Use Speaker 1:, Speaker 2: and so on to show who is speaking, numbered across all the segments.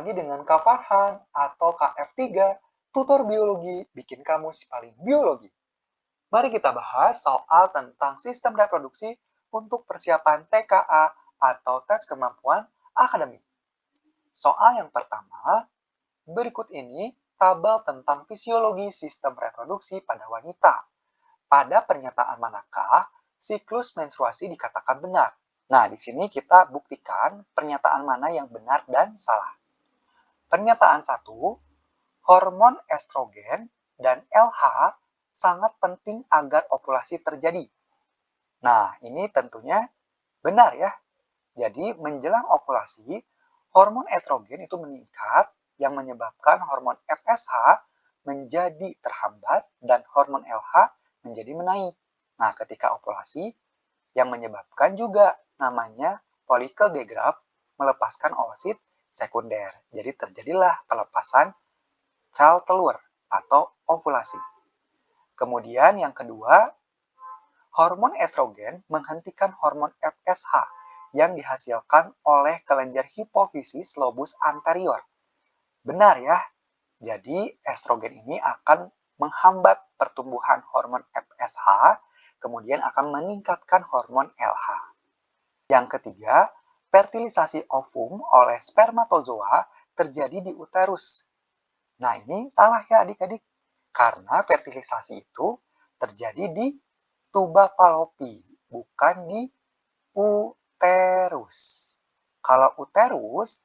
Speaker 1: lagi dengan Kak Farhan atau Kak F3, tutor biologi bikin kamu si paling biologi. Mari kita bahas soal tentang sistem reproduksi untuk persiapan TKA atau tes kemampuan akademik. Soal yang pertama, berikut ini tabel tentang fisiologi sistem reproduksi pada wanita. Pada pernyataan manakah siklus menstruasi dikatakan benar? Nah, di sini kita buktikan pernyataan mana yang benar dan salah. Pernyataan 1, hormon estrogen dan LH sangat penting agar ovulasi terjadi. Nah, ini tentunya benar ya. Jadi, menjelang ovulasi, hormon estrogen itu meningkat yang menyebabkan hormon FSH menjadi terhambat dan hormon LH menjadi menaik. Nah, ketika ovulasi, yang menyebabkan juga namanya follicle degrowth melepaskan oosit sekunder. Jadi terjadilah pelepasan sel telur atau ovulasi. Kemudian yang kedua, hormon estrogen menghentikan hormon FSH yang dihasilkan oleh kelenjar hipofisis lobus anterior. Benar ya, jadi estrogen ini akan menghambat pertumbuhan hormon FSH, kemudian akan meningkatkan hormon LH. Yang ketiga, fertilisasi ovum oleh spermatozoa terjadi di uterus. Nah, ini salah ya adik-adik. Karena fertilisasi itu terjadi di tuba Fallopi, bukan di uterus. Kalau uterus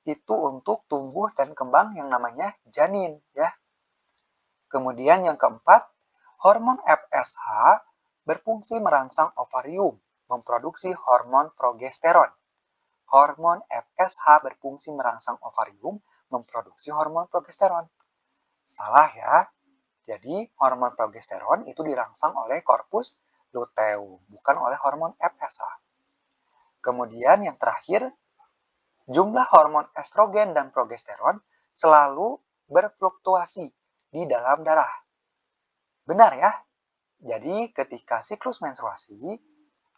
Speaker 1: itu untuk tumbuh dan kembang yang namanya janin ya. Kemudian yang keempat, hormon FSH berfungsi merangsang ovarium, memproduksi hormon progesteron. Hormon FSH berfungsi merangsang ovarium, memproduksi hormon progesteron. Salah ya. Jadi hormon progesteron itu dirangsang oleh korpus luteum, bukan oleh hormon FSH. Kemudian yang terakhir, jumlah hormon estrogen dan progesteron selalu berfluktuasi di dalam darah. Benar ya? Jadi ketika siklus menstruasi,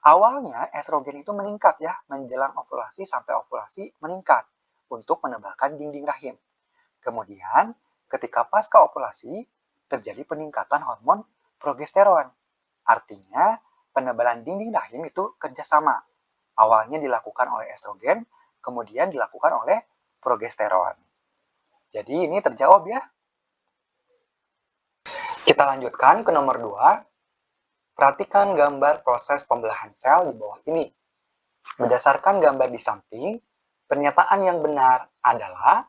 Speaker 1: awalnya estrogen itu meningkat ya, menjelang ovulasi sampai ovulasi meningkat untuk menebalkan dinding rahim. Kemudian ketika pasca ovulasi, terjadi peningkatan hormon progesteron. Artinya penebalan dinding rahim itu kerjasama. Awalnya dilakukan oleh estrogen, kemudian dilakukan oleh progesteron. Jadi ini terjawab ya. Kita lanjutkan ke nomor 2. Perhatikan gambar proses pembelahan sel di bawah ini. Berdasarkan gambar di samping, pernyataan yang benar adalah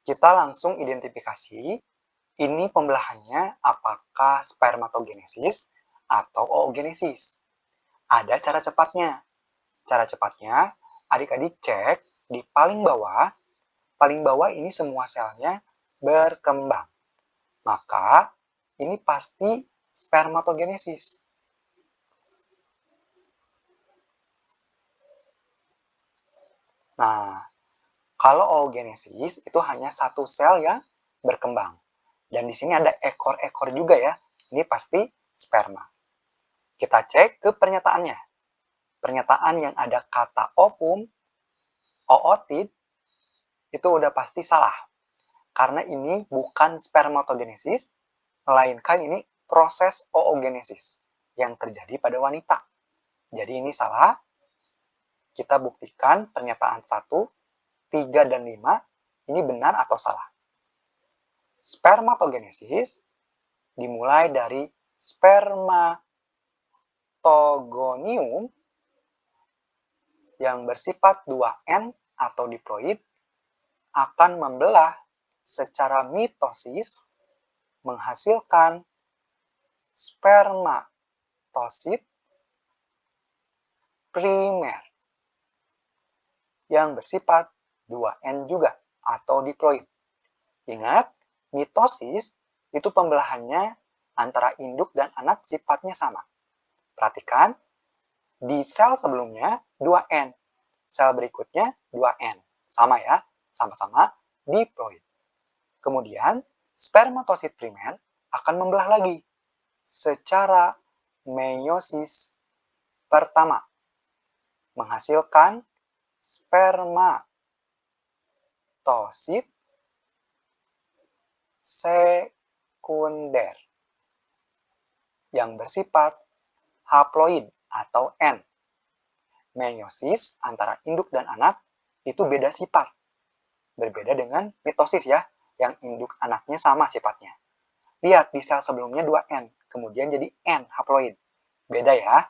Speaker 1: kita langsung identifikasi ini pembelahannya apakah spermatogenesis atau oogenesis. Ada cara cepatnya. Cara cepatnya, adik-adik cek di paling bawah. Paling bawah ini semua selnya berkembang. Maka ini pasti spermatogenesis. Nah, kalau oogenesis itu hanya satu sel yang berkembang. Dan di sini ada ekor-ekor juga ya. Ini pasti sperma. Kita cek ke pernyataannya. Pernyataan yang ada kata ovum, ootid, itu udah pasti salah. Karena ini bukan spermatogenesis, melainkan ini proses oogenesis yang terjadi pada wanita. Jadi ini salah. Kita buktikan pernyataan 1, 3, dan 5 ini benar atau salah. Spermatogenesis dimulai dari spermatogonium yang bersifat 2N atau diploid akan membelah secara mitosis menghasilkan spermatosit primer yang bersifat 2N juga atau diploid. Ingat, mitosis itu pembelahannya antara induk dan anak sifatnya sama. Perhatikan, di sel sebelumnya 2N, sel berikutnya 2N. Sama ya, sama-sama diploid. Kemudian, spermatosit primer akan membelah lagi secara meiosis pertama, menghasilkan sperma spermatosit sekunder yang bersifat haploid atau N. Meiosis antara induk dan anak itu beda sifat. Berbeda dengan mitosis ya, yang induk anaknya sama sifatnya. Lihat di sel sebelumnya 2N, kemudian jadi N haploid. Beda ya.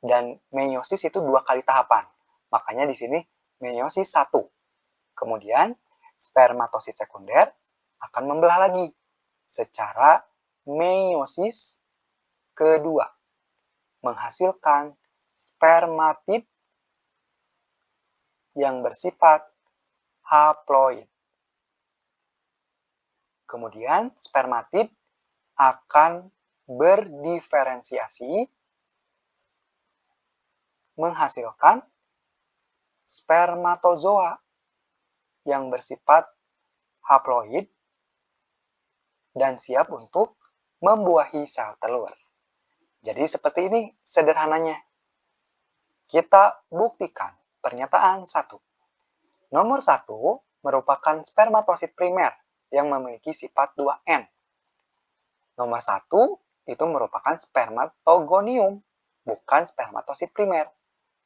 Speaker 1: Dan meiosis itu 2 kali tahapan. Makanya di sini meiosis 1. Kemudian spermatosit sekunder akan membelah lagi secara meiosis kedua, menghasilkan spermatid yang bersifat haploid. Kemudian spermatid akan berdiferensiasi menghasilkan spermatozoa yang bersifat haploid dan siap untuk membuahi sel telur. Jadi seperti ini sederhananya. Kita buktikan pernyataan 1. Nomor 1 merupakan spermatosit primer yang memiliki sifat 2N. Nomor 1 itu merupakan spermatogonium, bukan spermatosit primer.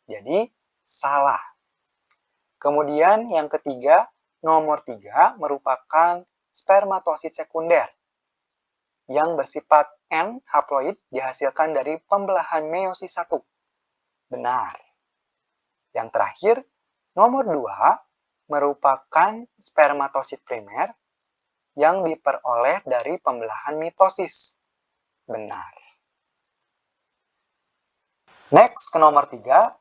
Speaker 1: Jadi salah. Kemudian yang ketiga, nomor 3 merupakan spermatosit sekunder yang bersifat N haploid dihasilkan dari pembelahan meiosis 1. Benar. Yang terakhir, nomor 2 merupakan spermatosit primer yang diperoleh dari pembelahan mitosis. Benar. Next ke nomor 3.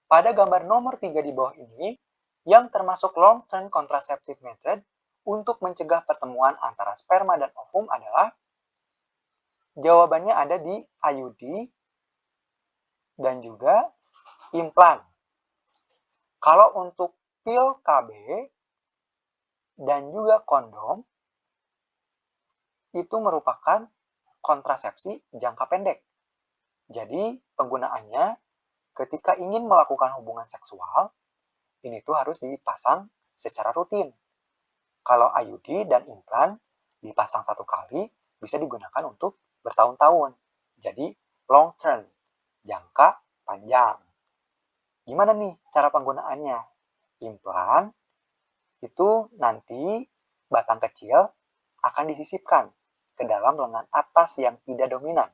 Speaker 1: Pada gambar nomor 3 di bawah ini, yang termasuk long-term contraceptive method untuk mencegah pertemuan antara sperma dan ovum adalah jawabannya ada di IUD dan juga implan. Kalau untuk pil KB dan juga kondom, itu merupakan kontrasepsi jangka pendek. Jadi, penggunaannya ketika ingin melakukan hubungan seksual, ini tuh harus dipasang secara rutin. Kalau IUD dan implan dipasang 1 kali, bisa digunakan untuk bertahun-tahun. Jadi, long term, jangka panjang. Gimana nih cara penggunaannya? Implan itu nanti batang kecil akan disisipkan ke dalam lengan atas yang tidak dominan.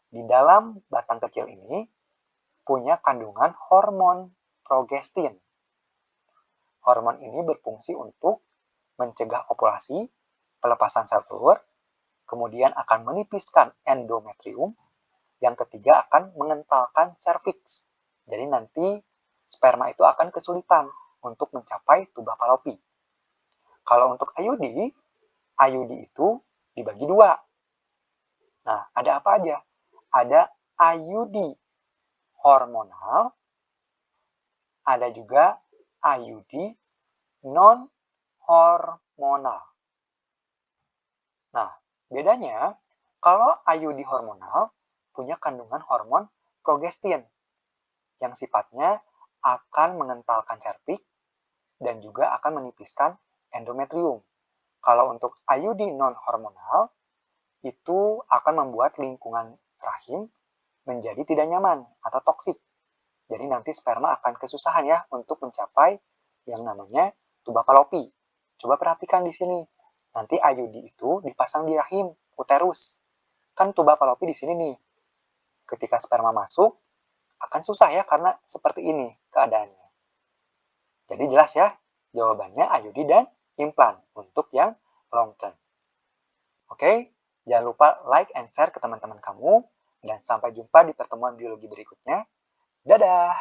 Speaker 1: Di dalam batang kecil ini punya kandungan hormon progestin. Hormon ini berfungsi untuk mencegah ovulasi, pelepasan sel telur, kemudian akan menipiskan endometrium, yang ketiga akan mengentalkan serviks. Jadi nanti sperma itu akan kesulitan untuk mencapai tuba falopi. Kalau untuk IUD itu dibagi 2. Nah, ada apa aja? Ada IUD hormonal, ada juga IUD non-hormonal. Nah, bedanya kalau IUD hormonal punya kandungan hormon progestin yang sifatnya akan mengentalkan serviks dan juga akan menipiskan endometrium. Kalau untuk IUD non-hormonal, itu akan membuat lingkungan rahim menjadi tidak nyaman atau toksik. Jadi nanti sperma akan kesusahan ya untuk mencapai yang namanya tuba falopi. Coba perhatikan di sini. Nanti IUD itu dipasang di rahim, uterus. Kan tuba falopi di sini nih. Ketika sperma masuk, akan susah ya karena seperti ini keadaannya. Jadi jelas ya, jawabannya IUD dan implan untuk yang long term. Oke, jangan lupa like and share ke teman-teman kamu, dan sampai jumpa di pertemuan biologi berikutnya. Dadah!